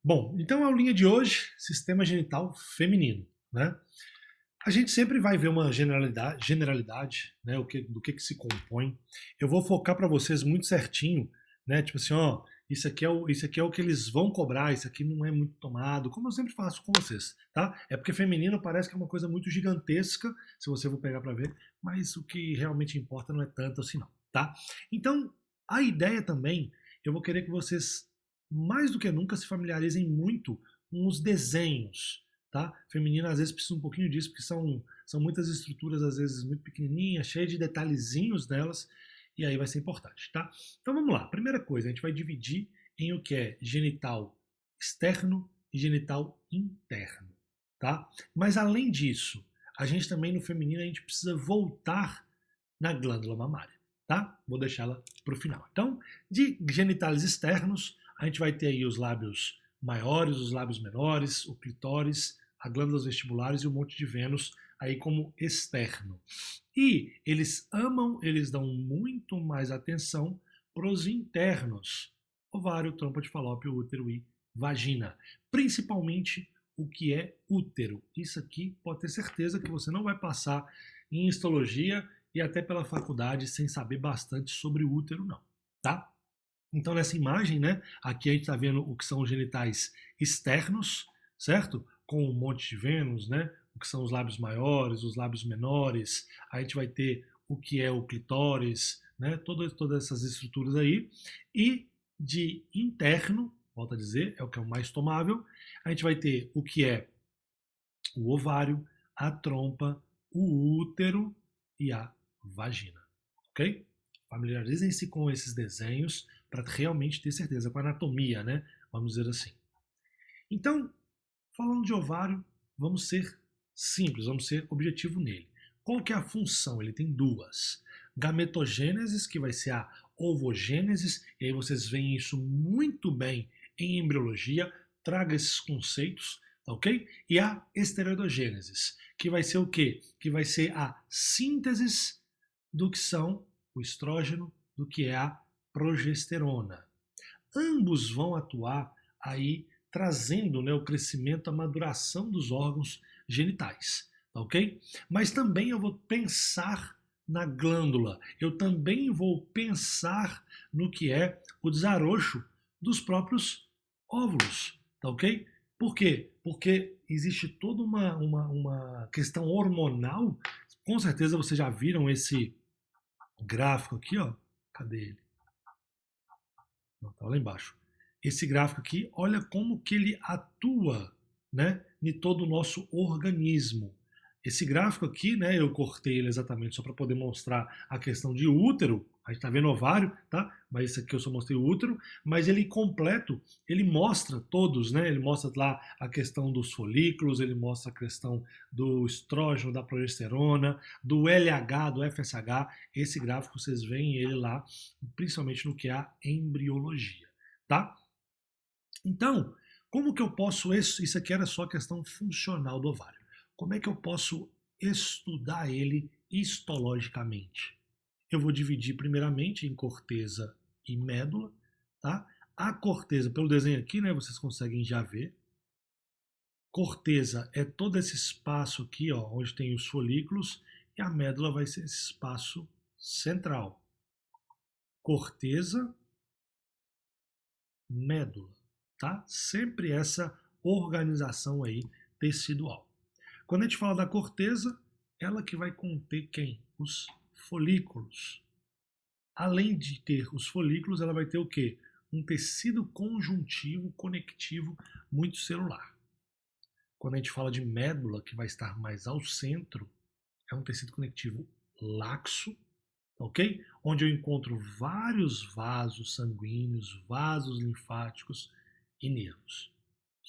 Bom, então a aulinha de hoje, sistema genital feminino, né? A gente sempre vai ver uma generalidade, né, do que se compõe. Eu vou focar para vocês muito certinho, né, tipo assim, ó, isso aqui é o que eles vão cobrar, isso aqui não é muito tomado, como eu sempre faço com vocês, tá? É porque feminino parece que é uma coisa muito gigantesca, se você for pegar para ver, mas o que realmente importa não é tanto assim não, tá? Então, a ideia também, eu vou querer que vocês mais do que nunca se familiarizem muito com os desenhos, tá? Feminino às vezes precisa um pouquinho disso, porque são muitas estruturas às vezes muito pequenininhas, cheias de detalhezinhos delas, e aí vai ser importante, tá? Então vamos lá. Primeira coisa, a gente vai dividir em o que é genital externo e genital interno, tá? Mas além disso, a gente também no feminino a gente precisa voltar na glândula mamária, tá? Vou deixá-la para o final. Então, de genitais externos, a gente vai ter aí os lábios maiores, os lábios menores, o clitóris, as glândulas vestibulares e o monte de Vênus aí como externo. E eles dão muito mais atenção para os internos, ovário, trompa de falópio, útero e vagina. Principalmente o que é útero. Isso aqui pode ter certeza que você não vai passar em histologia e até pela faculdade sem saber bastante sobre o útero, não, tá? Então, nessa imagem, né, aqui a gente está vendo o que são os genitais externos, certo? Com o monte de Vênus, né? O que são os lábios maiores, os lábios menores. A gente vai ter o que é o clitóris, né? Todas essas estruturas aí. E de interno, volto a dizer, é o que é o mais tomável, a gente vai ter o que é o ovário, a trompa, o útero e a vagina, ok? Familiarizem-se com esses desenhos para realmente ter certeza, com a anatomia, né? Vamos dizer assim. Então, falando de ovário, vamos ser simples, vamos ser objetivo nele. Qual que é a função? Ele tem duas. Gametogênese, que vai ser a ovogênese, e aí vocês veem isso muito bem em embriologia, traga esses conceitos, tá ok? E a esteroidogênese, que vai ser o quê? Que vai ser a síntese do que são o estrógeno, do que é a progesterona. Ambos vão atuar aí trazendo, né, o crescimento, a maduração dos órgãos genitais, tá ok? Mas também eu vou pensar na glândula, eu também vou pensar no que é o desarrocho dos próprios óvulos, tá ok? Por quê? Porque existe toda uma questão hormonal. Com certeza vocês já viram esse gráfico aqui, ó. Cadê ele? Não, tá lá embaixo. Esse gráfico aqui, olha como que ele atua, né, em todo o nosso organismo. Esse gráfico aqui, né, eu cortei ele exatamente só para poder mostrar a questão de útero. A gente está vendo ovário, tá? Mas esse aqui eu só mostrei o útero. Mas ele completo, ele mostra todos, né? Ele mostra lá a questão dos folículos, ele mostra a questão do estrógeno, da progesterona, do LH, do FSH. Esse gráfico vocês veem ele lá, principalmente no que é a embriologia, tá? Então, como que eu posso, isso aqui era só questão funcional do ovário, como é que eu posso estudar ele histologicamente? Eu vou dividir primeiramente em corteza e médula, tá? A corteza, pelo desenho aqui, né, vocês conseguem já ver. Corteza é todo esse espaço aqui, ó, onde tem os folículos, e a médula vai ser esse espaço central. Corteza, médula, tá? Sempre essa organização aí tecidual. Quando a gente fala da corteza, ela que vai conter quem? Os folículos. Além de ter os folículos, ela vai ter o quê? Um tecido conjuntivo conectivo muito celular. Quando a gente fala de médula, que vai estar mais ao centro, é um tecido conectivo laxo, ok? Onde eu encontro vários vasos sanguíneos, vasos linfáticos e nervos.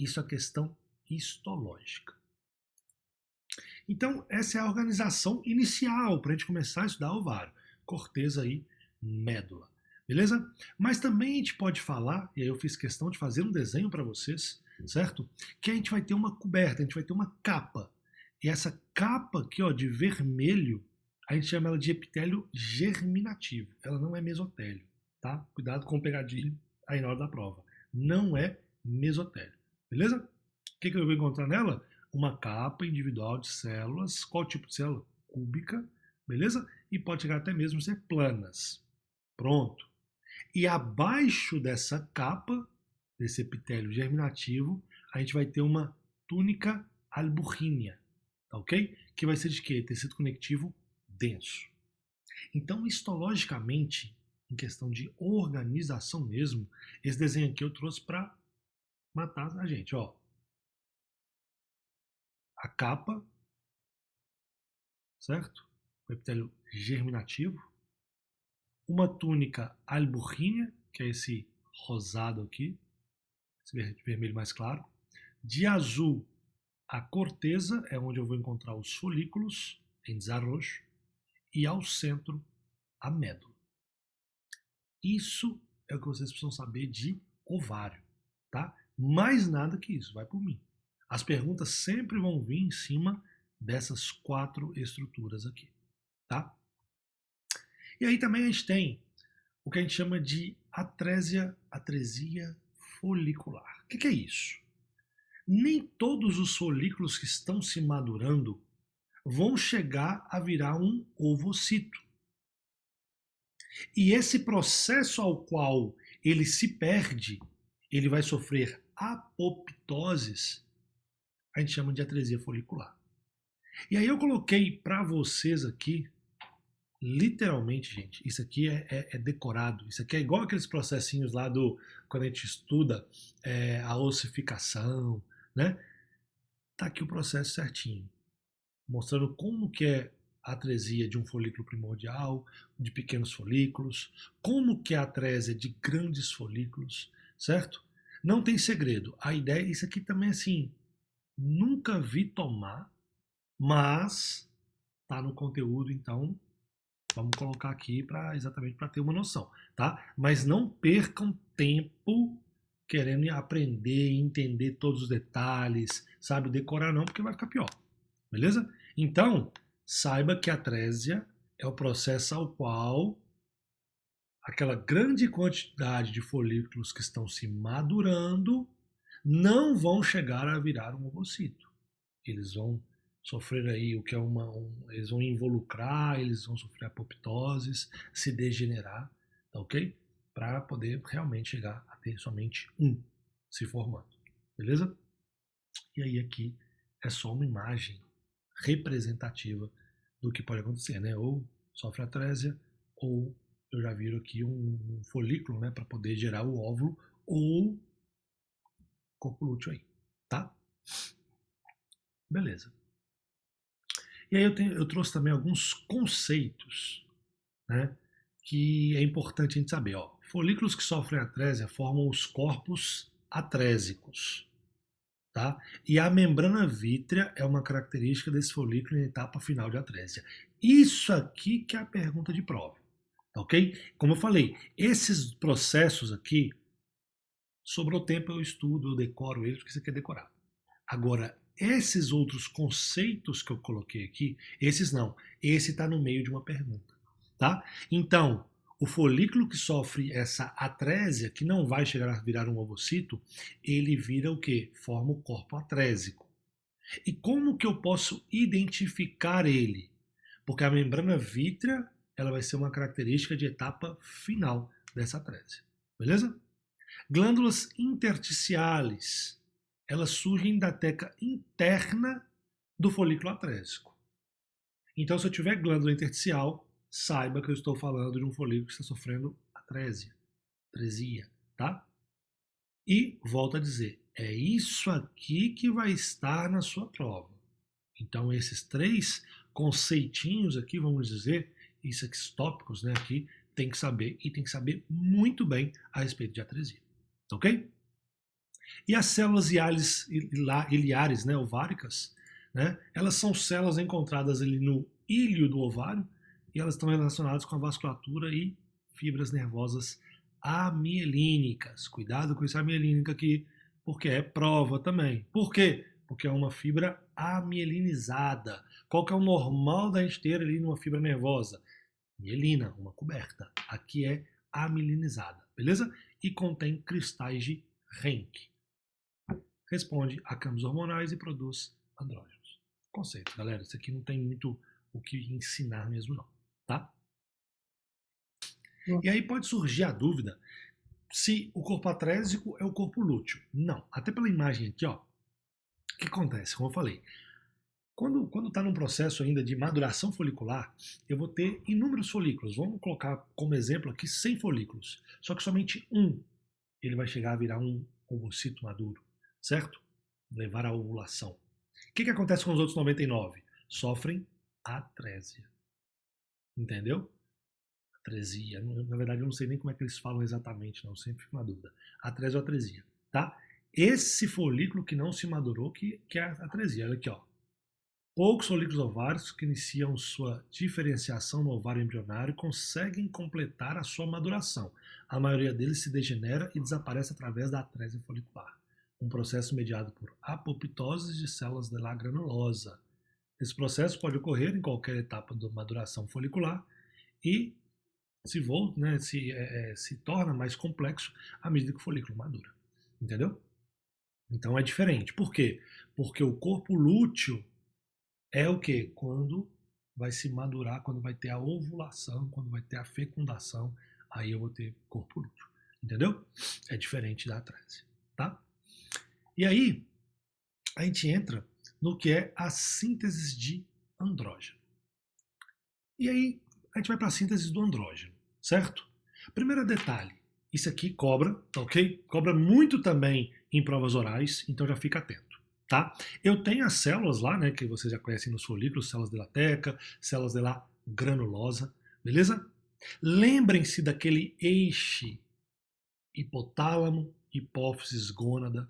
Isso é questão histológica. Então, essa é a organização inicial para a gente começar a estudar ovário. Corteza e médula. Beleza? Mas também a gente pode falar, e aí eu fiz questão de fazer um desenho para vocês, certo? Que a gente vai ter uma coberta, a gente vai ter uma capa. E essa capa aqui, ó, de vermelho, a gente chama ela de epitélio germinativo. Ela não é mesotélio, tá? Cuidado com o pegadilho aí na hora da prova. Não é mesotélio. beleza? O que eu vou encontrar nela? Uma capa individual de células. Qual tipo de célula? Cúbica, beleza? E pode chegar até mesmo a ser planas. Pronto. E abaixo dessa capa, desse epitélio germinativo, a gente vai ter uma túnica albuginea, tá ok? Que vai ser de quê? Tecido conectivo denso. Então, histologicamente, em questão de organização mesmo, esse desenho aqui eu trouxe para matar a gente, ó. A capa, certo? O epitélio germinativo. Uma túnica albuginea, que é esse rosado aqui, esse vermelho mais claro. De azul, a corteza, é onde eu vou encontrar os folículos, em desarrojo. E ao centro, a médula. Isso é o que vocês precisam saber de ovário, tá? Mais nada que isso, vai por mim. As perguntas sempre vão vir em cima dessas 4 estruturas aqui, tá? E aí também a gente tem o que a gente chama de atresia folicular. O que é isso? Nem todos os folículos que estão se madurando vão chegar a virar um ovocito. E esse processo ao qual ele se perde, ele vai sofrer apoptoses, a gente chama de atresia folicular. E aí eu coloquei para vocês aqui, literalmente, gente, isso aqui é decorado, isso aqui é igual aqueles processinhos lá do, quando a gente estuda a ossificação, né? Tá aqui o processo certinho, mostrando como que é a atresia de um folículo primordial, de pequenos folículos, como que é a atresia de grandes folículos, certo? Não tem segredo. A ideia, isso aqui também assim, nunca vi tomar, mas tá no conteúdo, então vamos colocar aqui exatamente para ter uma noção, tá? Mas não percam tempo querendo aprender e entender todos os detalhes, sabe? Decorar não, porque vai ficar pior, beleza? Então, saiba que a atresia é o processo ao qual aquela grande quantidade de folículos que estão se madurando não vão chegar a virar um ovocito. Eles vão sofrer aí o que é eles vão involucrar, eles vão sofrer apoptoses, se degenerar, tá ok? Para poder realmente chegar a ter somente um se formando, beleza? E aí aqui é só uma imagem representativa do que pode acontecer, né? Ou sofre atresia, ou eu já viro aqui um folículo, né, para poder gerar o óvulo, ou corpo lúteo aí, tá? Beleza. E aí eu trouxe também alguns conceitos, né, que é importante a gente saber. Ó. Folículos que sofrem atresia formam os corpos atrésicos. Tá? E a membrana vítrea é uma característica desse folículo em etapa final de atresia. Isso aqui que é a pergunta de prova. Tá ok? Como eu falei, esses processos aqui, sobrou tempo eu estudo, eu decoro eles, porque você quer decorar. Agora, esses outros conceitos que eu coloquei aqui, esses não. Esse está no meio de uma pergunta. Tá? Então, o folículo que sofre essa atresia, que não vai chegar a virar um ovocito, ele vira o quê? Forma o corpo atrésico. E como que eu posso identificar ele? Porque a membrana vítrea, ela vai ser uma característica de etapa final dessa atresia. Beleza? Glândulas intersticiais, elas surgem da teca interna do folículo atrésico. Então, se eu tiver glândula intersticial, saiba que eu estou falando de um folículo que está sofrendo atresia, tá? E, volto a dizer, é isso aqui que vai estar na sua prova. Então, esses 3 conceitinhos aqui, vamos dizer, esses tópicos, né, aqui, tem que saber, e tem que saber muito bem a respeito de atresia. Ok? E as células iliares, né, ováricas, né, elas são células encontradas ali no íleo do ovário e elas estão relacionadas com a vasculatura e fibras nervosas amielínicas. Cuidado com essa amielínica aqui, porque é prova também. Por quê? Porque é uma fibra amielinizada. Qual que é o normal da gente ter ali numa fibra nervosa? Mielina, uma coberta. Aqui é amielinizada, beleza? E contém cristais de Henck. responde a campos hormonais e produz andrógenos. Conceito, galera. Isso aqui não tem muito o que ensinar mesmo não, tá? E aí pode surgir a dúvida se o corpo atrésico é o corpo lúteo. Não. Até pela imagem aqui, ó. O que acontece? Como eu falei, quando está num processo ainda de maduração folicular, eu vou ter inúmeros folículos. Vamos colocar como exemplo aqui 100 folículos. Só que somente um ele vai chegar a virar um ovocito maduro, certo? Levar à ovulação. O que acontece com os outros 99? Sofrem atrésia. Entendeu? Atresia. Na verdade, eu não sei nem como é que eles falam exatamente, não. Eu sempre fico na dúvida. Atresia ou atresia, tá? Esse folículo que não se madurou, que é a atresia. Olha aqui, ó. Poucos folículos ovários que iniciam sua diferenciação no ovário embrionário conseguem completar a sua maduração. A maioria deles se degenera e desaparece através da atresia folicular, um processo mediado por apoptose de células de La granulosa. Esse processo pode ocorrer em qualquer etapa da maduração folicular e se torna mais complexo à medida que o folículo madura. Entendeu? Então é diferente. Por quê? Porque o corpo lúteo é o que? Quando vai se madurar, quando vai ter a ovulação, quando vai ter a fecundação, aí eu vou ter corpo lúteo. Entendeu? É diferente da atrésia, tá? E aí, a gente entra no que é a síntese de andrógeno. E aí, a gente vai para a síntese do andrógeno, certo? Primeiro detalhe, isso aqui cobra, ok? Cobra muito também em provas orais, então já fica atento, tá? Eu tenho as células lá, né, que vocês já conhecem nos folículos, células de lateca, células de la granulosa, beleza? Lembrem-se daquele eixo hipotálamo, hipófises, gônada,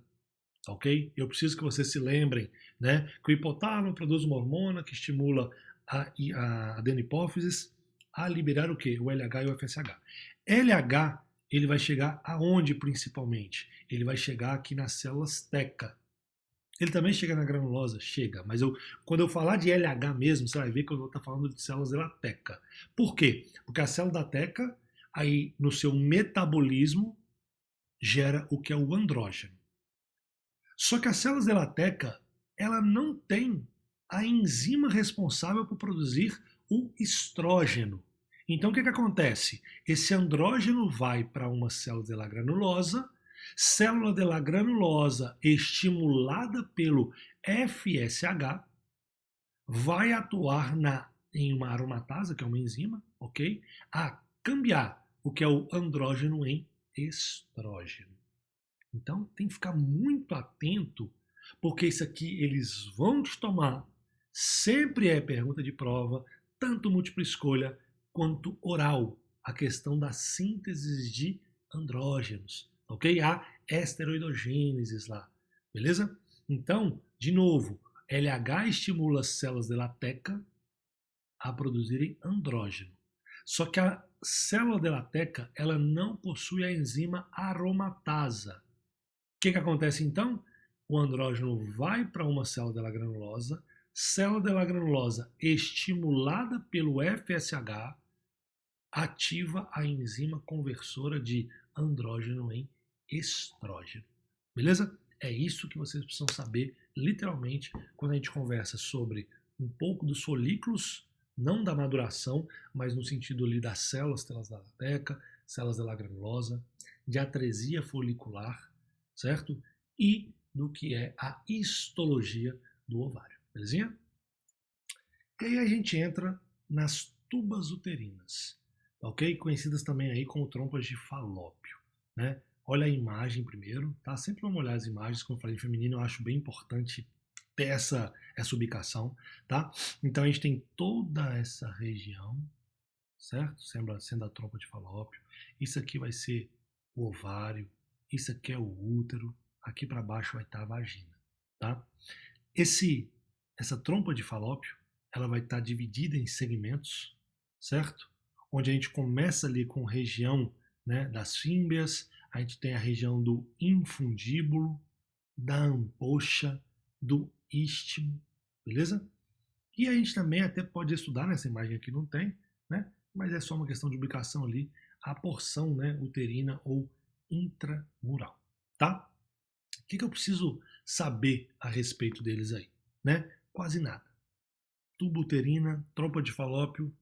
ok? Eu preciso que vocês se lembrem, né, que o hipotálamo produz uma hormona que estimula a adenopófises a liberar o quê? O LH e o FSH. LH, ele vai chegar aonde principalmente? Ele vai chegar aqui nas células teca. Ele também chega na granulosa? Chega, mas quando eu falar de LH mesmo, você vai ver que eu vou estar falando de células da teca. Por quê? Porque a célula da teca, aí no seu metabolismo, gera o que é o andrógeno. Só que as células de lateca, ela não tem a enzima responsável por produzir o estrógeno. Então o que acontece? Esse andrógeno vai para uma célula de la granulosa estimulada pelo FSH vai atuar em uma aromatase, que é uma enzima, ok? A cambiar o que é o andrógeno em estrógeno. Então tem que ficar muito atento, porque isso aqui eles vão te tomar. Sempre é pergunta de prova, tanto múltipla escolha quanto oral. A questão da síntese de andrógenos, ok? A esteroidogênese lá, beleza? Então, de novo, LH estimula as células de lateca a produzirem andrógeno. Só que a célula de lateca, ela não possui a enzima aromatasa. O que acontece então? O andrógeno vai para uma célula de la granulosa estimulada pelo FSH ativa a enzima conversora de andrógeno em estrógeno. Beleza? É isso que vocês precisam saber, literalmente, quando a gente conversa sobre um pouco dos folículos, não da maduração, mas no sentido ali das células da lateca, células da la granulosa, de atresia folicular, certo? E do que é a histologia do ovário, belezinha? E aí a gente entra nas tubas uterinas, ok? Conhecidas também aí como trompas de falópio, né? Olha a imagem primeiro, tá? Sempre vamos olhar as imagens, como eu falei, em feminino eu acho bem importante ter essa ubicação, tá? Então a gente tem toda essa região, certo? Sendo a trompa de falópio. Isso aqui vai ser o ovário, isso aqui é o útero, aqui para baixo vai estar a vagina, tá? Essa trompa de falópio, ela vai estar dividida em segmentos, certo? Onde a gente começa ali com a região, né, das fímbrias, a gente tem a região do infundíbulo, da ampoxa, do istmo, beleza? E a gente também até pode estudar, nessa imagem aqui não tem, né? Mas é só uma questão de ubicação ali, a porção, né, uterina ou intramural, tá? O que eu preciso saber a respeito deles aí, né? Quase nada. Tubo uterina, trompa de falópio,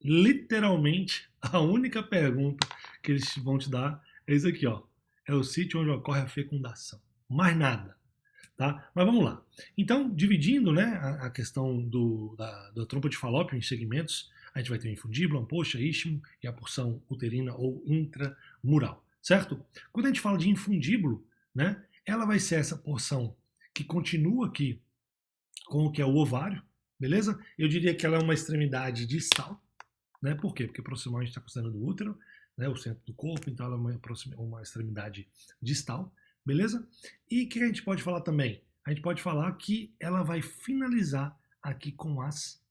literalmente a única pergunta que eles vão te dar é isso aqui, ó. É o sítio onde ocorre a fecundação. Mais nada. Tá? Mas vamos lá. Então, dividindo, né, a questão da trompa de falópio em segmentos, a gente vai ter o infundíbulo, ampoxa, istmo e a porção uterina ou intramural, certo? Quando a gente fala de infundíbulo, né, ela vai ser essa porção que continua aqui com o que é o ovário, beleza? Eu diria que ela é uma extremidade distal, né? Por quê? Porque proximal a gente está considerando o útero, né, o centro do corpo, então ela é uma extremidade distal, beleza? E o que a gente pode falar também? A gente pode falar que ela vai finalizar aqui com as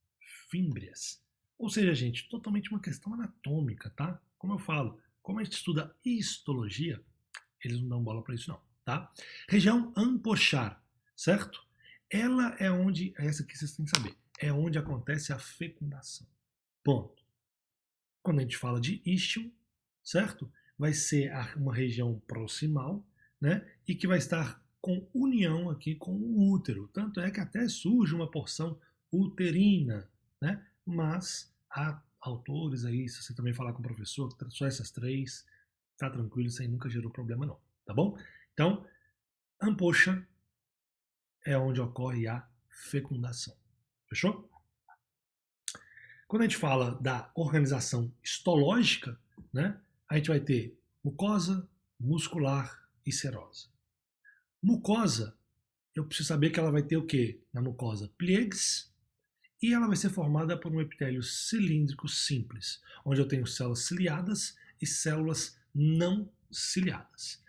fímbrias. Ou seja, gente, totalmente uma questão anatômica, tá? Como eu falo, como a gente estuda histologia, eles não dão bola para isso não, tá? Região ampochar, certo? Ela é onde, essa aqui vocês têm que saber, é onde acontece a fecundação. Ponto. Quando a gente fala de istmo, certo? Vai ser uma região proximal, né? E que vai estar com união aqui com o útero. Tanto é que até surge uma porção uterina, né? Mas há autores aí, se você também falar com o professor, só essas três, tá tranquilo, isso aí nunca gerou problema não, tá bom? Então, ampoxa é onde ocorre a fecundação. Fechou? Quando a gente fala da organização histológica, né, a gente vai ter mucosa, muscular e serosa. Mucosa, eu preciso saber que ela vai ter o quê? Na mucosa, pliegues, e ela vai ser formada por um epitélio cilíndrico simples, onde eu tenho células ciliadas e células não ciliadas.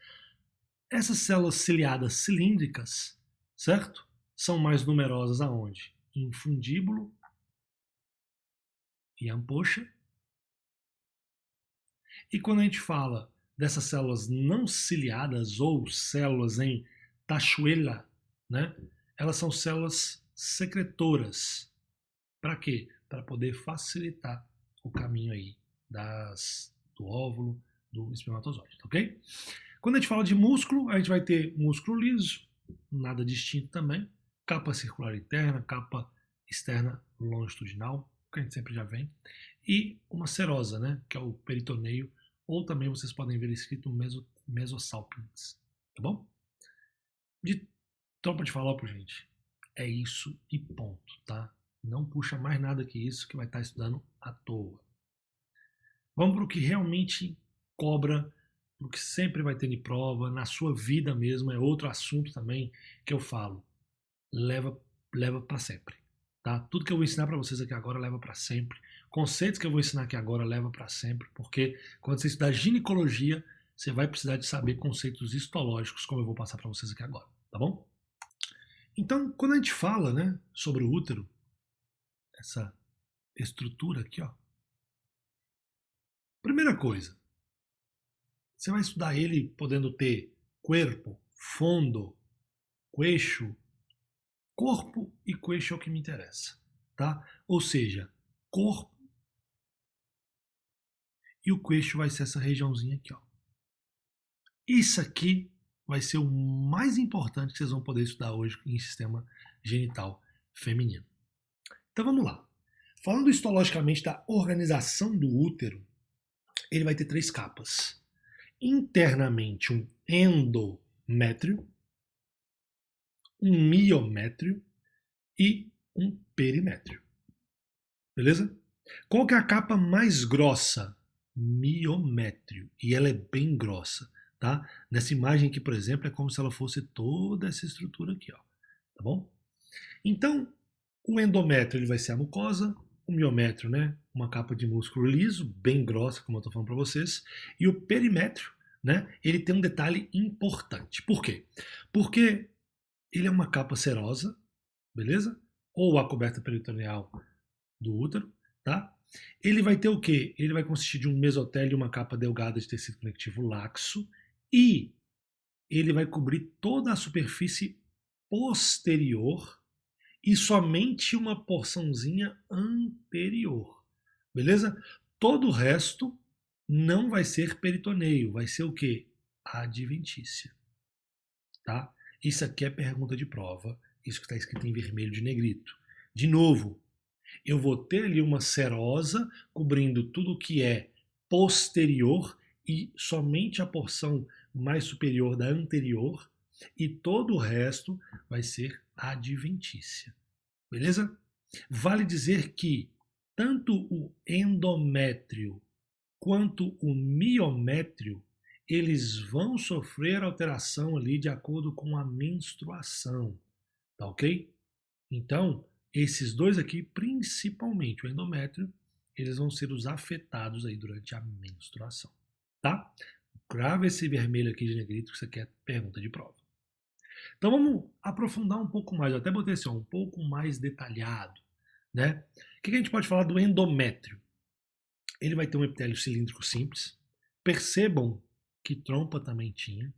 Essas células ciliadas cilíndricas, certo? São mais numerosas aonde? Em fundíbulo e ampoxa. E quando a gente fala dessas células não ciliadas ou células em tachuela, né? Elas são células secretoras. Para quê? Para poder facilitar o caminho aí do óvulo, do espermatozoide, tá ok? Quando a gente fala de músculo, a gente vai ter músculo liso, nada distinto também, capa circular interna, capa externa longitudinal, que a gente sempre já vem, e uma serosa, né, que é o peritoneio, ou também vocês podem ver escrito mesosalpinx, tá bom? De trompa de falópio, gente, é isso e ponto, tá? Não puxa mais nada que isso que vai estar estudando à toa. Vamos para o que realmente cobra, o que sempre vai ter de prova, na sua vida mesmo, é outro assunto também que eu falo. Leva para sempre. Tá? Tudo que eu vou ensinar para vocês aqui agora leva para sempre. Conceitos que eu vou ensinar aqui agora leva para sempre, porque quando você estudar ginecologia, você vai precisar de saber conceitos histológicos, como eu vou passar para vocês aqui agora, tá bom? Então, quando a gente fala, né, sobre o útero, essa estrutura aqui, ó. Primeira coisa, você vai estudar ele podendo ter corpo, fundo, queixo. Corpo e queixo é o que me interessa, tá? Ou seja, corpo e o queixo vai ser essa regiãozinha aqui, ó. Isso aqui vai ser o mais importante que vocês vão poder estudar hoje em sistema genital feminino. Então vamos lá. Falando histologicamente da organização do útero, ele vai ter três capas. Internamente um endométrio, um miométrio e um perimétrio. Beleza? Qual que é a capa mais grossa? Miométrio. E ela é bem grossa, tá? Nessa imagem aqui, por exemplo, é como se ela fosse toda essa estrutura aqui, ó. Tá bom? Então, o endométrio ele vai ser a mucosa, o miométrio, né? Uma capa de músculo liso, bem grossa, como eu tô falando para vocês, e o perimétrio, né? Ele tem um detalhe importante. Por quê? Porque ele é uma capa serosa, beleza? Ou a coberta peritoneal do útero, tá? Ele vai ter o quê? Ele vai consistir de um mesotélio e uma capa delgada de tecido conectivo laxo e ele vai cobrir toda a superfície posterior e somente uma porçãozinha anterior, beleza? Todo o resto não vai ser peritoneio, vai ser o quê? Adventícia, tá? Isso aqui é pergunta de prova, isso que está escrito em vermelho de negrito. De novo, eu vou ter ali uma serosa cobrindo tudo que é posterior e somente a porção mais superior da anterior, e todo o resto vai ser adventícia. Beleza? Vale dizer que tanto o endométrio quanto o miométrio, eles vão sofrer alteração ali de acordo com a menstruação, tá ok? Então, esses dois aqui, principalmente o endométrio, eles vão ser os afetados aí durante a menstruação, tá? Grava esse vermelho aqui de negrito que isso aqui é pergunta de prova. Então vamos aprofundar um pouco mais, eu até botei assim, um pouco mais detalhado, né? O que a gente pode falar do endométrio? Ele vai ter um epitélio cilíndrico simples. Percebam que trompa também tinha,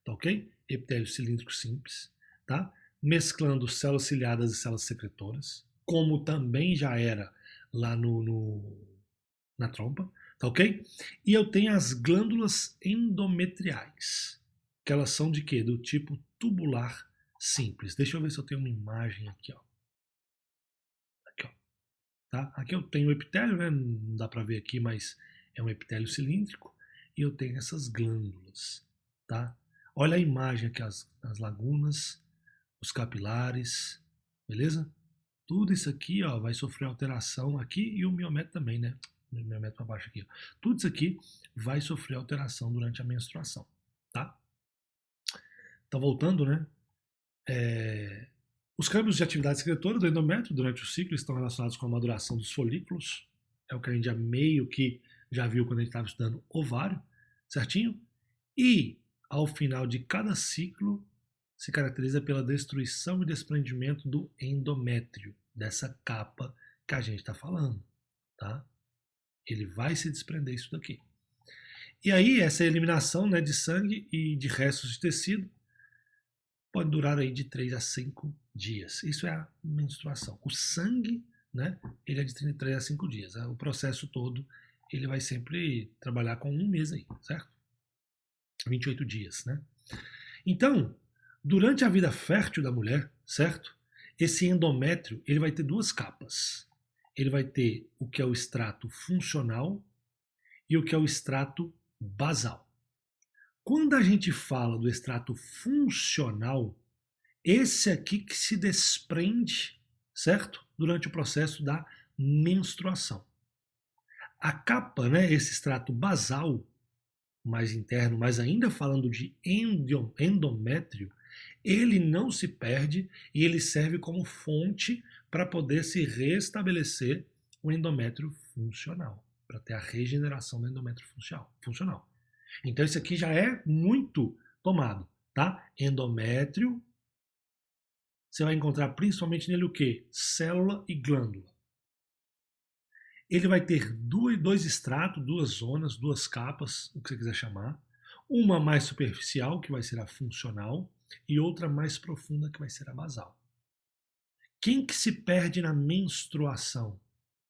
tá ok? Epitélio cilíndrico simples, tá? Mesclando células ciliadas e células secretoras, como também já era lá na trompa, tá ok? E eu tenho as glândulas endometriais, que elas são de quê? Do tipo tubular simples. Deixa eu ver se eu tenho uma imagem aqui, ó. Aqui, ó. Tá? Aqui eu tenho o epitélio, né? Não dá para ver aqui, mas é um epitélio cilíndrico. E eu tenho essas glândulas, tá? Olha a imagem aqui, as lagunas, os capilares, beleza? Tudo isso aqui, ó, vai sofrer alteração aqui e o miométrio também, né? O miométrio para baixo aqui. Ó. Tudo isso aqui vai sofrer alteração durante a menstruação, tá? Então, voltando, né? Os câmbios de atividade secretora do endométrio durante o ciclo estão relacionados com a maduração dos folículos. É o que a gente já meio que já viu quando a gente estava estudando ovário, certinho? E, ao final de cada ciclo, se caracteriza pela destruição e desprendimento do endométrio, dessa capa que a gente está falando, tá? Ele vai se desprender isso daqui. E aí, essa eliminação, né, de sangue e de restos de tecido pode durar aí de 3 a 5 dias. Isso é a menstruação. O sangue, né, ele é de 3 a 5 dias. O processo todo, ele vai sempre trabalhar com um mês aí, certo? 28 dias, né? Então, durante a vida fértil da mulher, certo? Esse endométrio, ele vai ter duas capas. Ele vai ter o que é o extrato funcional e o que é o extrato basal. Quando a gente fala do extrato funcional, esse aqui que se desprende, certo? Durante o processo da menstruação. A capa, né, esse extrato basal, mais interno, mas ainda falando de endométrio, ele não se perde e ele serve como fonte para poder se restabelecer o endométrio funcional, para ter a regeneração do endométrio funcional. Então isso aqui já é muito tomado, tá? Endométrio, você vai encontrar principalmente nele o quê? Célula e glândula. Ele vai ter dois estratos, duas zonas, duas capas, o que você quiser chamar. Uma mais superficial, que vai ser a funcional, e outra mais profunda, que vai ser a basal. Quem que se perde na menstruação?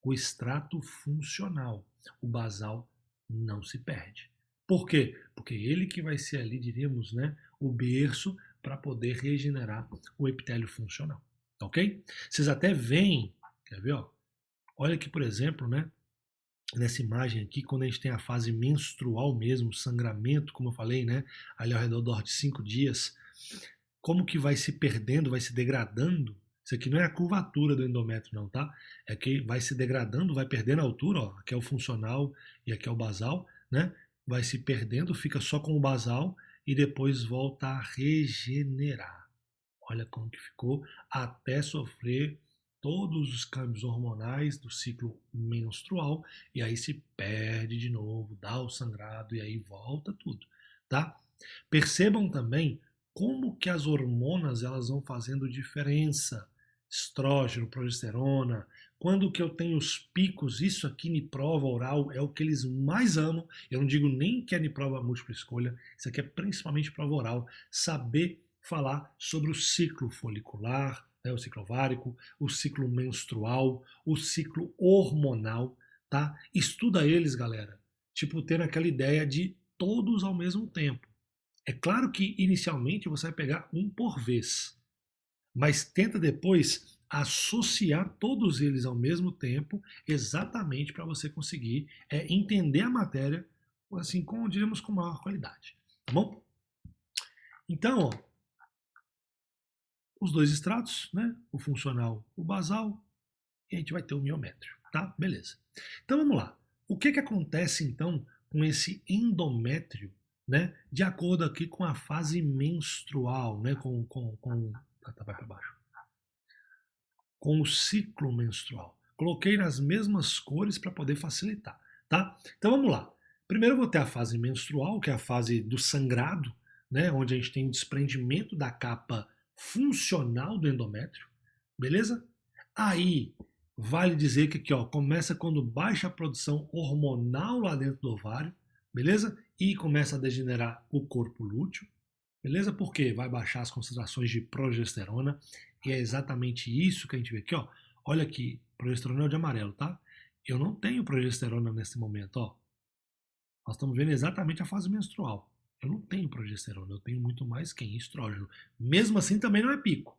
O extrato funcional. O basal não se perde. Por quê? Porque ele que vai ser ali, diríamos, né, o berço para poder regenerar o epitélio funcional. Ok? Vocês até veem, quer ver, ó? Olha aqui, por exemplo, né, nessa imagem aqui, quando a gente tem a fase menstrual mesmo, sangramento, como eu falei, né, ali ao redor de 5 dias, como que vai se perdendo, vai se degradando. Isso aqui não é a curvatura do endométrio não, tá? É que vai se degradando, vai perdendo a altura, ó, aqui é o funcional e aqui é o basal, né? Vai se perdendo, fica só com o basal e depois volta a regenerar. Olha como que ficou, até sofrer todos os câmbios hormonais do ciclo menstrual e aí se perde de novo, dá o sangrado e aí volta tudo, tá? Percebam também como que as hormonas elas vão fazendo diferença. Estrógeno, progesterona, quando que eu tenho os picos, isso aqui niprova oral é o que eles mais amam. Eu não digo nem que é niprova múltipla escolha, isso aqui é principalmente prova oral. Saber falar sobre o ciclo folicular, né, o ciclo ovárico, o ciclo menstrual, o ciclo hormonal, tá? Estuda eles, galera. Tipo, tendo aquela ideia de todos ao mesmo tempo. É claro que inicialmente você vai pegar um por vez, mas tenta depois associar todos eles ao mesmo tempo, exatamente para você conseguir entender a matéria, assim, diríamos, com maior qualidade. Tá bom? Então, ó, os dois estratos, né? O funcional, o basal, e a gente vai ter o miométrio, tá? Beleza. Então vamos lá. O que acontece então com esse endométrio, né? De acordo aqui com a fase menstrual, né? Vai para baixo. Com o ciclo menstrual. Coloquei nas mesmas cores para poder facilitar, tá? Então vamos lá. Primeiro eu vou ter a fase menstrual, que é a fase do sangrado, né? Onde a gente tem o desprendimento da capa funcional do endométrio, beleza? Aí vale dizer que aqui, ó, começa quando baixa a produção hormonal lá dentro do ovário, beleza? E começa a degenerar o corpo lúteo, beleza? Porque vai baixar as concentrações de progesterona, e é exatamente isso que a gente vê aqui, ó. Olha aqui, progesterona é o de amarelo, tá? Eu não tenho progesterona nesse momento, ó. Nós estamos vendo exatamente a fase menstrual. Eu não tenho progesterona, eu tenho muito mais quem? Estrógeno. Mesmo assim também não é pico,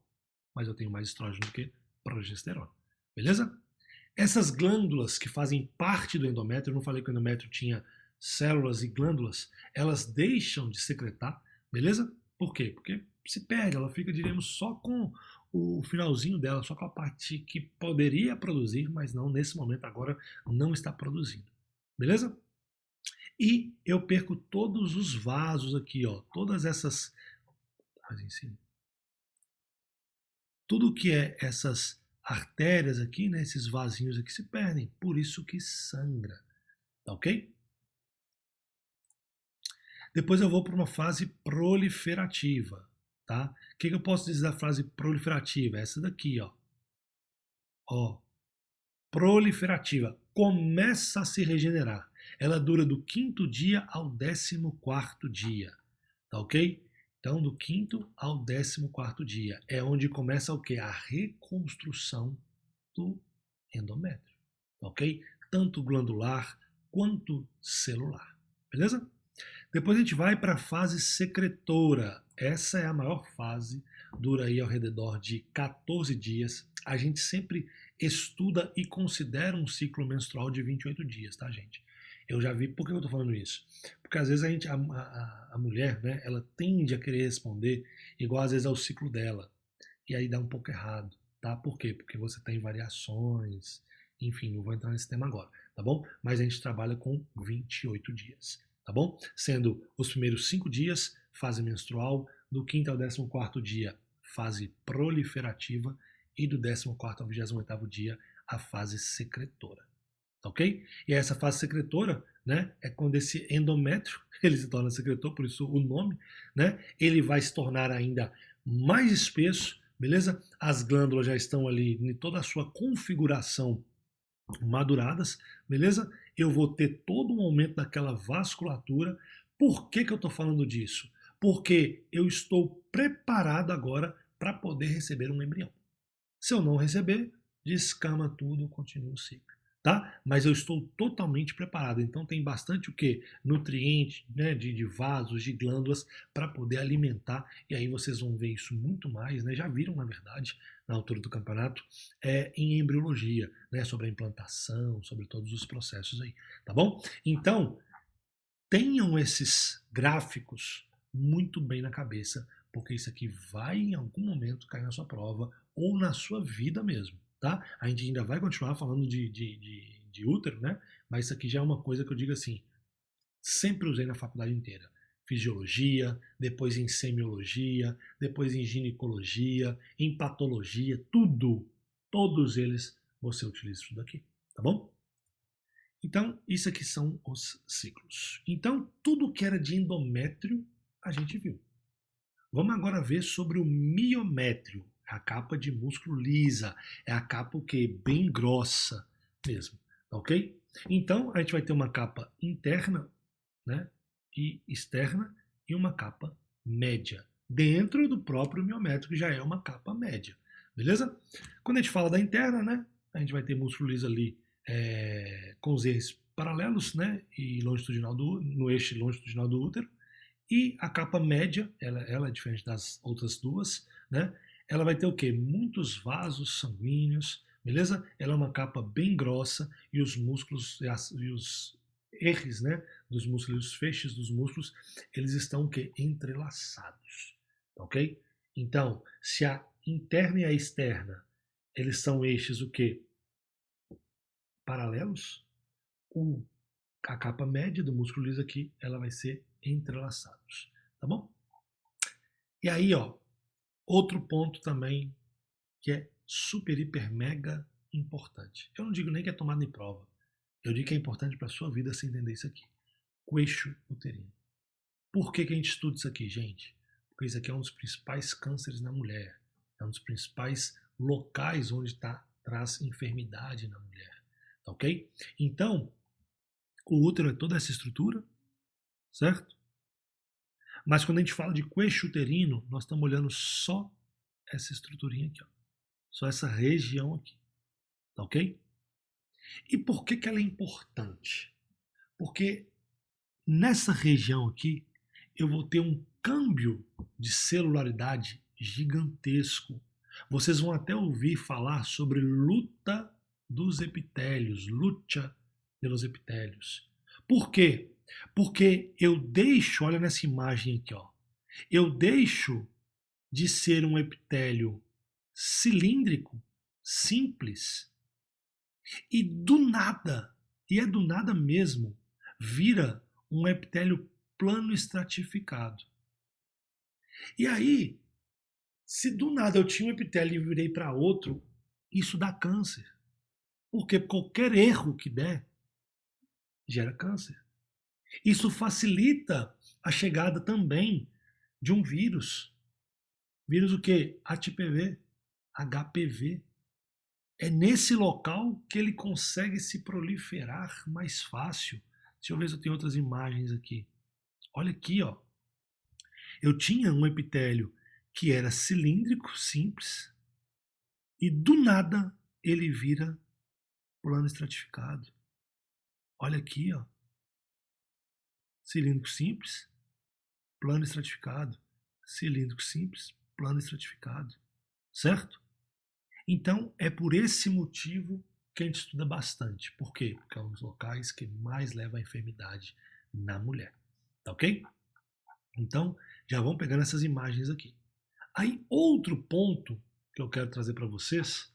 mas eu tenho mais estrógeno do que progesterona. Beleza? Essas glândulas que fazem parte do endométrio, eu não falei que o endométrio tinha células e glândulas, elas deixam de secretar, beleza? Por quê? Porque se perde, ela fica, diríamos, só com o finalzinho dela, só com a parte que poderia produzir, mas não, nesse momento agora não está produzindo. Beleza? E eu perco todos os vasos aqui, ó, todas essas, tudo que é essas artérias aqui, né, esses vasinhos aqui se perdem, por isso que sangra, tá ok? Depois eu vou para uma fase proliferativa, tá? O que eu posso dizer da fase proliferativa? Essa daqui, ó. Ó, proliferativa, começa a se regenerar. Ela dura do 5º dia ao 14º dia, tá ok? Então, do 5º ao 14º dia é onde começa o quê? A reconstrução do endométrio, tá ok? Tanto glandular quanto celular, beleza? Depois a gente vai para a fase secretora. Essa é a maior fase, dura aí ao redor de 14 dias. A gente sempre estuda e considera um ciclo menstrual de 28 dias, tá, gente? Eu já vi, por que eu tô falando isso? Porque às vezes a mulher, né, ela tende a querer responder igual às vezes ao ciclo dela. E aí dá um pouco errado, tá? Por quê? Porque você tem variações, enfim, não vou entrar nesse tema agora, tá bom? Mas a gente trabalha com 28 dias, tá bom? Sendo os primeiros 5 dias, fase menstrual, do 5º ao 14º dia, fase proliferativa, e do 14º ao 28º dia, a fase secretora, tá ok? E essa fase secretora, né, é quando esse endométrio, ele se torna secretor, por isso o nome, né, ele vai se tornar ainda mais espesso, beleza? As glândulas já estão ali em toda a sua configuração maduradas, beleza? Eu vou ter todo um aumento daquela vasculatura. Por que eu estou falando disso? Porque eu estou preparado agora para poder receber um embrião. Se eu não receber, descama tudo, continua o ciclo, tá? Mas eu estou totalmente preparado. Então tem bastante o que? Nutriente, né, de vasos, de glândulas para poder alimentar. E aí vocês vão ver isso muito mais, né? Já viram, na verdade, na altura do campeonato, em embriologia, né? Sobre a implantação, sobre todos os processos aí, tá bom? Então, tenham esses gráficos muito bem na cabeça, porque isso aqui vai em algum momento cair na sua prova ou na sua vida mesmo, tá? A gente ainda vai continuar falando de útero, né? Mas isso aqui já é uma coisa que eu digo assim, sempre usei na faculdade inteira. Fisiologia, depois em semiologia, depois em ginecologia, em patologia, tudo, todos eles você utiliza isso daqui, tá bom? Então, isso aqui são os ciclos. Então, tudo que era de endométrio, a gente viu. Vamos agora ver sobre o miométrio, a capa de músculo lisa, é a capa o quê? Bem grossa mesmo, tá ok? Então, a gente vai ter uma capa interna, né, e externa, e uma capa média, dentro do próprio miométrio, que já é uma capa média, beleza? Quando a gente fala da interna, né, a gente vai ter músculo liso ali com os eixos paralelos, né, e longitudinal no eixo longitudinal do útero, E a capa média, ela é diferente das outras duas, né? Ela vai ter o quê? Muitos vasos sanguíneos, beleza? Ela é uma capa bem grossa e os músculos e os erros, né, dos músculos, os feixes dos músculos, eles estão o quê? Entrelaçados, ok? Então, se a interna e a externa, eles são eixos o quê? Paralelos, a capa média do músculo liso aqui, ela vai ser entrelaçados, tá bom? E aí, ó, outro ponto também que é super, hiper, mega importante. Eu não digo nem que é tomado em prova. Eu digo que é importante para a sua vida você entender isso aqui. Queixo uterino. Por que a gente estuda isso aqui, gente? Porque isso aqui é um dos principais cânceres na mulher. É um dos principais locais onde traz enfermidade na mulher. Tá ok? Então, o útero é toda essa estrutura, certo? Mas quando a gente fala de queixo uterino, nós estamos olhando só essa estruturinha aqui, ó. Só essa região aqui. Tá ok? E por que ela é importante? Porque nessa região aqui eu vou ter um câmbio de celularidade gigantesco. Vocês vão até ouvir falar sobre luta dos epitélios, luta pelos epitélios. Por quê? Porque eu deixo, olha nessa imagem aqui, ó, eu deixo de ser um epitélio cilíndrico, simples, e do nada, e é do nada mesmo, vira um epitélio plano estratificado. E aí, se do nada eu tinha um epitélio e virei para outro, isso dá câncer. Porque qualquer erro que der gera câncer. Isso facilita a chegada também de um vírus. Vírus o quê? HPV, HPV. É nesse local que ele consegue se proliferar mais fácil. Deixa eu ver se eu tenho outras imagens aqui. Olha aqui, ó. Eu tinha um epitélio que era cilíndrico, simples, e do nada ele vira plano estratificado. Olha aqui, ó. Cilíndrico simples, plano estratificado. Cilíndrico simples, plano estratificado. Certo? Então, é por esse motivo que a gente estuda bastante. Por quê? Porque é um dos locais que mais leva à enfermidade na mulher. Tá ok? Então, já vão pegando essas imagens aqui. Aí, outro ponto que eu quero trazer para vocês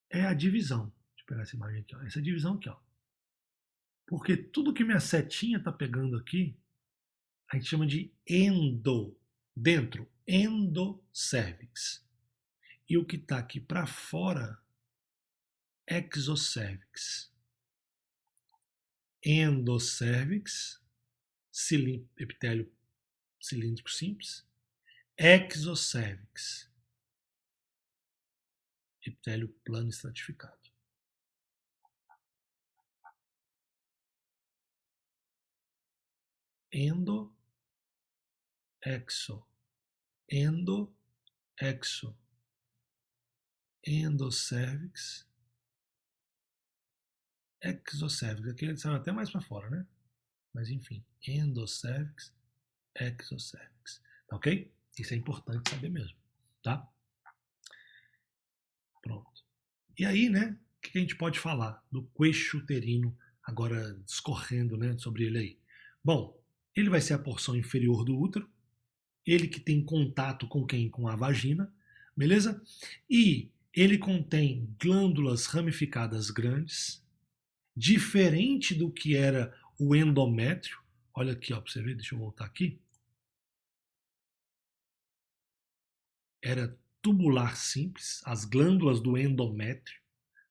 é a divisão. Deixa eu pegar essa imagem aqui, ó. Essa divisão aqui, ó. Porque tudo que minha setinha está pegando aqui, a gente chama de dentro, endocervix. E o que está aqui para fora, exocervix. Endocervix, epitélio cilíndrico simples. Exocervix, epitélio plano estratificado. Endo, exo, exo, endocervix, exocervix. Aqui ele saiu até mais para fora, né? Mas enfim, endocervix, exocervix. Tá ok? Isso é importante saber mesmo, tá? Pronto. E aí, né? O que a gente pode falar do queixo uterino agora discorrendo, né, sobre ele aí? Bom, ele vai ser a porção inferior do útero, ele que tem contato com quem? Com a vagina, beleza? E ele contém glândulas ramificadas grandes, diferente do que era o endométrio. Olha aqui, ó, para você ver, deixa eu voltar aqui. Era tubular simples, as glândulas do endométrio,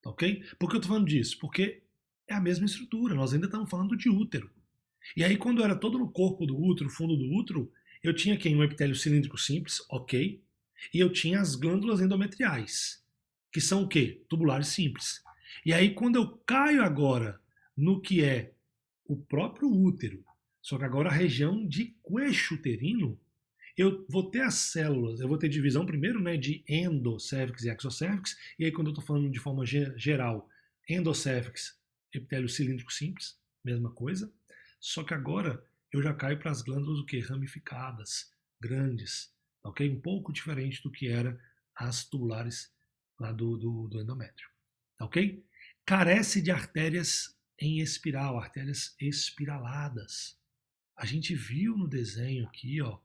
tá ok? Por que eu tô falando disso? Porque é a mesma estrutura, nós ainda estamos falando de útero. E aí, quando era todo no corpo do útero, fundo do útero, eu tinha aqui um epitélio cilíndrico simples, ok? E eu tinha as glândulas endometriais, que são o quê? Tubulares simples. E aí, quando eu caio agora no que é o próprio útero, só que agora a região de queixo uterino, eu vou ter as células, eu vou ter divisão primeiro, né, de endocervix e exocervix, e aí quando eu estou falando de forma geral, endocervix, epitélio cilíndrico simples, mesma coisa, só que agora eu já caio para as glândulas o quê? Ramificadas, grandes, ok? Um pouco diferente do que era as tubulares lá do endométrio, ok? Carece de artérias em espiral, artérias espiraladas. A gente viu no desenho aqui, ó,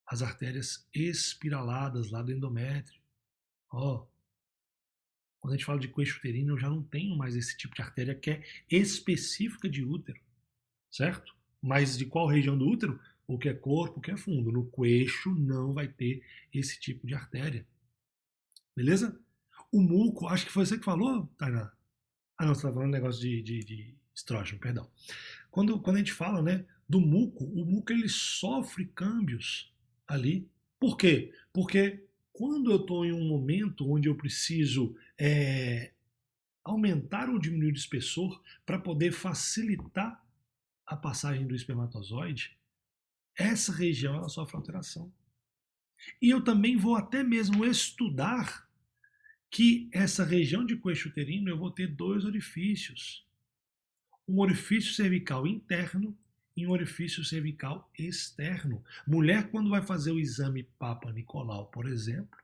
as artérias espiraladas lá do endométrio. Ó, quando a gente fala de queixo uterino, eu já não tenho mais esse tipo de artéria que é específica de útero, certo? Mas de qual região do útero? O que é corpo, o que é fundo. No queixo não vai ter esse tipo de artéria. Beleza? O muco, acho que foi você que falou, Tainá? Ah, não, você está falando negócio de estrógeno, perdão. Quando a gente fala, né, do muco, o muco ele sofre câmbios ali. Por quê? Porque quando eu estou em um momento onde eu preciso aumentar ou diminuir o espessor para poder facilitar a passagem do espermatozoide, essa região ela sofre alteração. E eu também vou até mesmo estudar que essa região de queixo uterino eu vou ter dois orifícios. Um orifício cervical interno e um orifício cervical externo. Mulher, quando vai fazer o exame Papa Nicolau, por exemplo,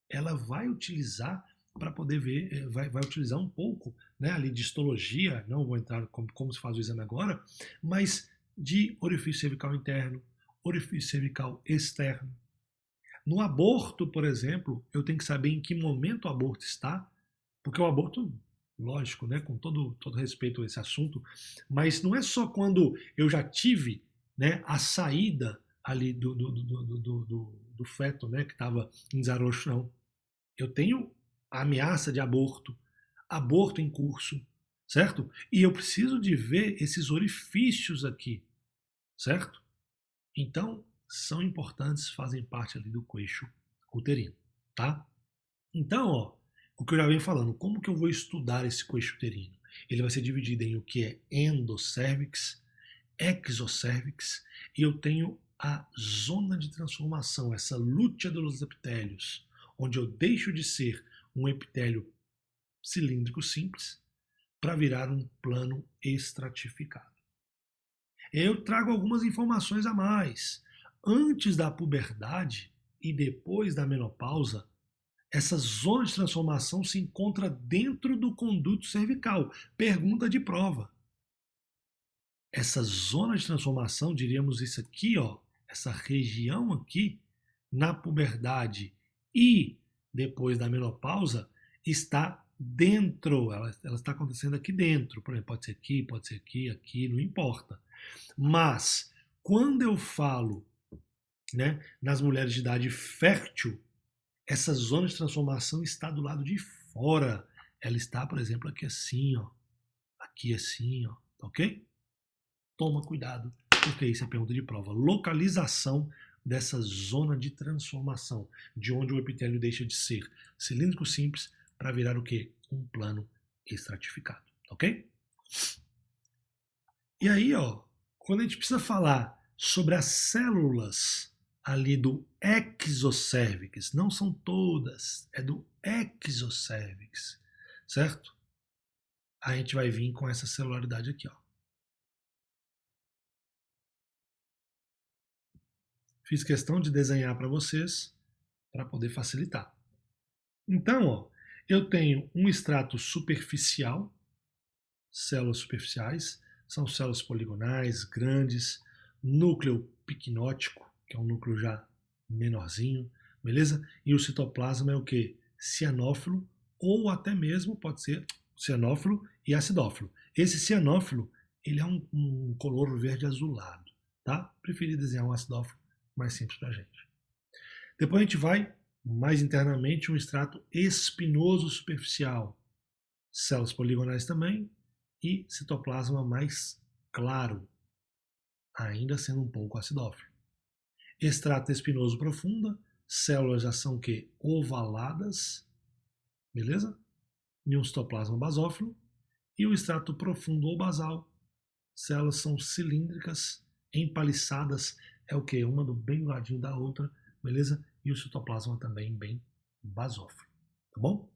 ela vai utilizar para poder ver, vai utilizar um pouco, né, ali de histologia, não vou entrar como se faz o exame agora, mas de orifício cervical interno, orifício cervical externo. No aborto, por exemplo, eu tenho que saber em que momento o aborto está, porque o aborto, lógico, né, com todo respeito a esse assunto, mas não é só quando eu já tive, né, a saída ali do feto, né, que estava em desarrocho, não. Eu tenho a ameaça de aborto, aborto em curso, certo? E eu preciso de ver esses orifícios aqui, certo? Então, são importantes, fazem parte ali do queixo uterino, tá? Então, ó, o que eu já venho falando, como que eu vou estudar esse queixo uterino? Ele vai ser dividido em o que é endocérvix, exocérvix, e eu tenho a zona de transformação, essa lútea dos epitélios, onde eu deixo de ser um epitélio cilíndrico simples para virar um plano estratificado. Eu trago algumas informações a mais. Antes da puberdade e depois da menopausa, essa zona de transformação se encontra dentro do conduto cervical. Pergunta de prova. Essa zona de transformação, diríamos isso aqui, ó, essa região aqui, na puberdade e depois da menopausa, está dentro, ela está acontecendo aqui dentro. Por exemplo, pode ser aqui, aqui, não importa. Mas, quando eu falo, né, nas mulheres de idade fértil, essa zona de transformação está do lado de fora. Ela está, por exemplo, aqui assim, ó. Aqui assim, ó. Ok? Toma cuidado, porque isso é pergunta de prova. Localização dessa zona de transformação, de onde o epitélio deixa de ser cilíndrico simples para virar o quê? Um plano estratificado. Ok? E aí, ó, quando a gente precisa falar sobre as células ali do exocérvix, não são todas, é do exocérvix, certo? A gente vai vir com essa celularidade aqui, ó. Fiz questão de desenhar para vocês para poder facilitar. Então, ó, eu tenho um extrato superficial, células superficiais, são células poligonais, grandes, núcleo picnótico, que é um núcleo já menorzinho, beleza? E o citoplasma é o que? Cianófilo, ou até mesmo pode ser cianófilo e acidófilo. Esse cianófilo, ele é um color verde azulado, tá? Preferi desenhar um acidófilo mais simples pra gente. Depois a gente vai mais internamente um extrato espinoso superficial, células poligonais também, e citoplasma mais claro, ainda sendo um pouco acidófilo. Extrato espinoso profunda, células já são que ovaladas, beleza? E um citoplasma basófilo. E o extrato profundo ou basal, células são cilíndricas, empaliçadas, é o que? Uma do bem do ladinho da outra, beleza? E o citoplasma também bem basófilo, tá bom?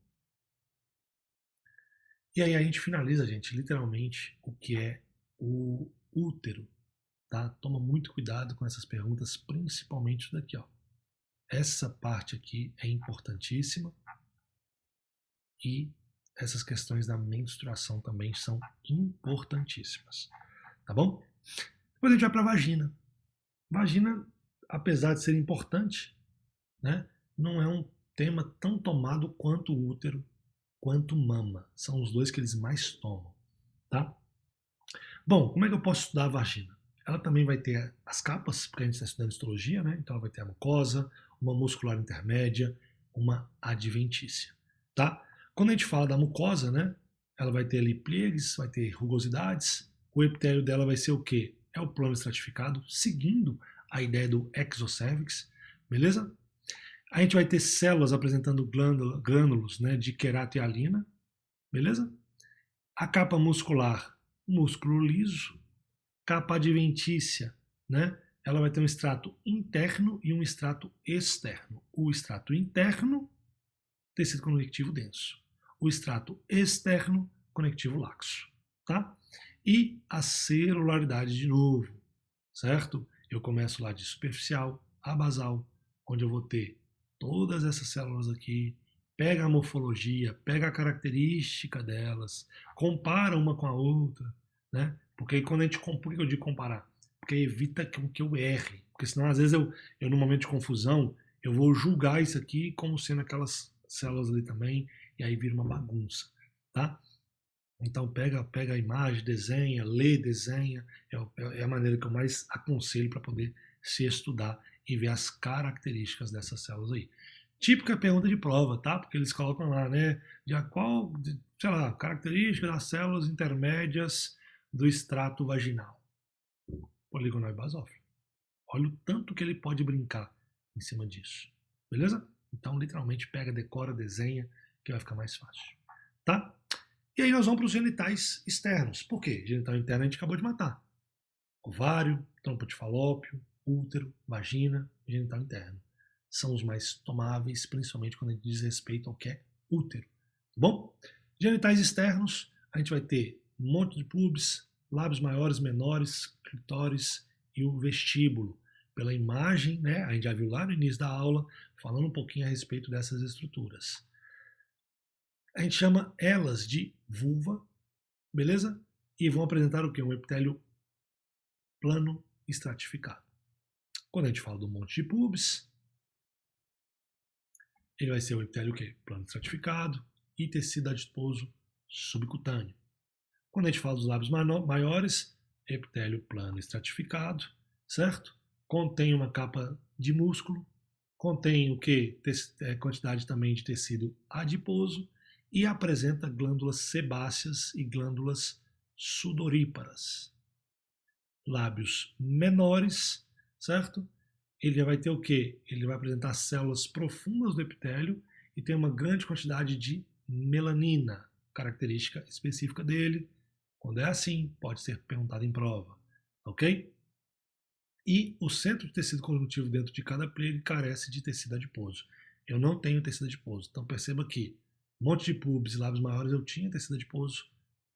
E aí a gente finaliza, gente, literalmente, o que é o útero. tá? Toma muito cuidado com essas perguntas, principalmente isso daqui, ó. Essa parte aqui é importantíssima e essas questões da menstruação também são importantíssimas, tá bom? Depois a gente vai para a vagina. Vagina, apesar de ser importante, né, não é um tema tão tomado quanto útero, quanto mama. São os dois que eles mais tomam, tá? Bom, como é que eu posso estudar a vagina? Ela também vai ter as capas, porque a gente está estudando histologia, né? Então ela vai ter a mucosa, uma muscular intermédia, uma adventícia, tá? Quando a gente fala da mucosa, né? Ela vai ter ali pliegues, vai ter rugosidades. O epitélio dela vai ser o quê? É o plano estratificado, seguindo a ideia do exocervix, beleza? A gente vai ter células apresentando grânulos, né, de querato-hialina, beleza? A capa muscular, músculo liso. Capa adventícia, né? Ela vai ter um extrato interno e um extrato externo. O extrato interno, tecido conectivo denso. O extrato externo, conectivo laxo, tá? E a celularidade de novo, certo? Eu começo lá de superficial a basal, onde eu vou ter todas essas células aqui, pega a morfologia, pega a característica delas, compara uma com a outra, né? Porque quando a gente, por que eu digo comparar? Porque evita que eu erre, porque senão às vezes eu no momento de confusão, eu vou julgar isso aqui como sendo aquelas células ali também, e aí vira uma bagunça, tá? Então pega a imagem, desenha, lê, desenha, é a maneira que eu mais aconselho para poder se estudar e ver as características dessas células aí. Típica pergunta de prova, tá? Porque eles colocam lá, né? Sei lá, característica das células intermédias do extrato vaginal. Poligonal e basófilo. Olha o tanto que ele pode brincar em cima disso. Beleza? Então, literalmente, pega, decora, desenha, que vai ficar mais fácil. Tá? E aí nós vamos para os genitais externos. Por quê? Genital interno a gente acabou de matar. Ovário, trompa de falópio, útero, vagina, genital interno. São os mais tomáveis, principalmente quando a gente diz respeito ao que é útero. Tá bom? Genitais externos, a gente vai ter um monte de pubis, lábios maiores, menores, clitóris e o vestíbulo. Pela imagem, né, a gente já viu lá no início da aula, falando um pouquinho a respeito dessas estruturas. A gente chama elas de vulva, beleza? E vão apresentar o que? Um epitélio plano estratificado. Quando a gente fala do monte de pubis, ele vai ser o epitélio o quê? Plano estratificado e tecido adiposo subcutâneo. Quando a gente fala dos lábios maiores, epitélio plano estratificado, certo? Contém uma capa de músculo, contém o que? Quantidade também de tecido adiposo e apresenta glândulas sebáceas e glândulas sudoríparas. Lábios menores, certo? Ele já vai ter o quê? Ele vai apresentar células profundas do epitélio e tem uma grande quantidade de melanina, característica específica dele. Quando é assim, pode ser perguntado em prova, ok? E o centro de tecido conjuntivo dentro de cada pliegue carece de tecido adiposo. Eu não tenho tecido adiposo, então perceba que um monte de pubis e lábios maiores eu tinha tecido adiposo,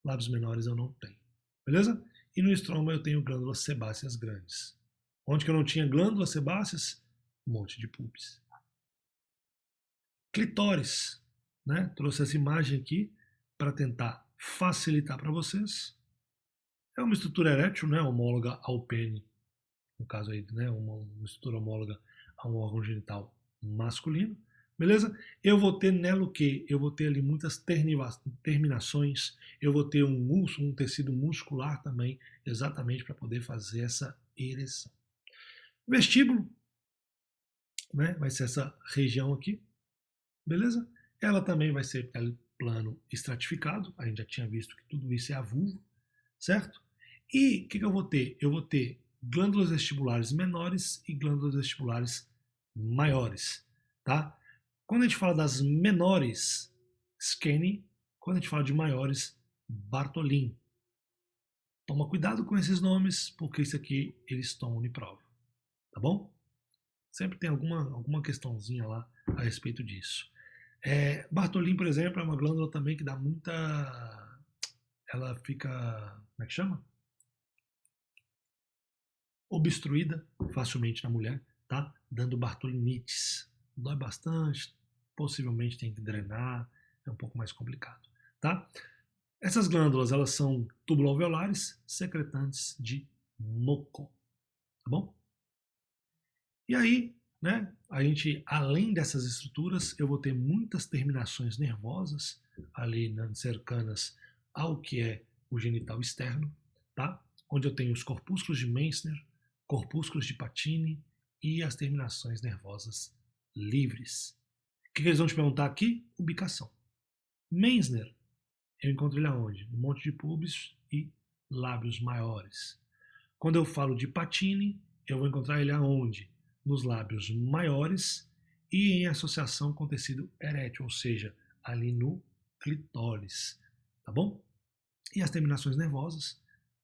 lábios menores eu não tenho. Beleza? E no estroma eu tenho glândulas sebáceas grandes. Onde que eu não tinha glândulas sebáceas? Um monte de pubis. Clitóris, né? Trouxe essa imagem aqui para tentar facilitar para vocês. É uma estrutura erétil, né? Homóloga ao pênis, no caso aí, né? Uma estrutura homóloga a um órgão genital masculino. Beleza? Eu vou ter nela o quê? Eu vou ter ali muitas terminações, eu vou ter um tecido muscular também, exatamente para poder fazer essa ereção. Vestíbulo, né? Vai ser essa região aqui, beleza? Ela também vai ser plano estratificado, a gente já tinha visto que tudo isso é a vulva, certo? E o que eu vou ter? Eu vou ter glândulas vestibulares menores e glândulas vestibulares maiores, tá? Quando a gente fala das menores, Skene, quando a gente fala de maiores, Bartolin. Toma cuidado com esses nomes, porque isso aqui eles tomam em prova, tá bom? Sempre tem alguma questãozinha lá a respeito disso. Bartolin, por exemplo, é uma glândula também que dá muita... Ela fica... Como é que chama? obstruída facilmente na mulher, tá? Dando bartolinites. Dói bastante, possivelmente tem que drenar, é um pouco mais complicado, tá? Essas glândulas, elas são túbulo-alveolares, secretantes de muco, tá bom? E aí, né, a gente, além dessas estruturas, eu vou ter muitas terminações nervosas ali cercanas ao que é o genital externo, tá? Onde eu tenho os corpúsculos de Meissner, corpúsculos de Pacini e as terminações nervosas livres. O que eles vão te perguntar aqui? Ubicação. Meissner, eu encontro ele aonde? Um monte de pubis e lábios maiores. Quando eu falo de Pacini, eu vou encontrar ele aonde? Nos lábios maiores e em associação com o tecido erétil, ou seja, ali no clitóris, tá bom? E as terminações nervosas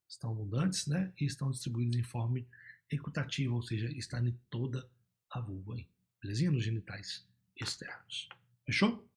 estão abundantes, né? E estão distribuídas em forma equitativa, ou seja, está em toda a vulva aí, belezinha? Nos genitais externos. Fechou?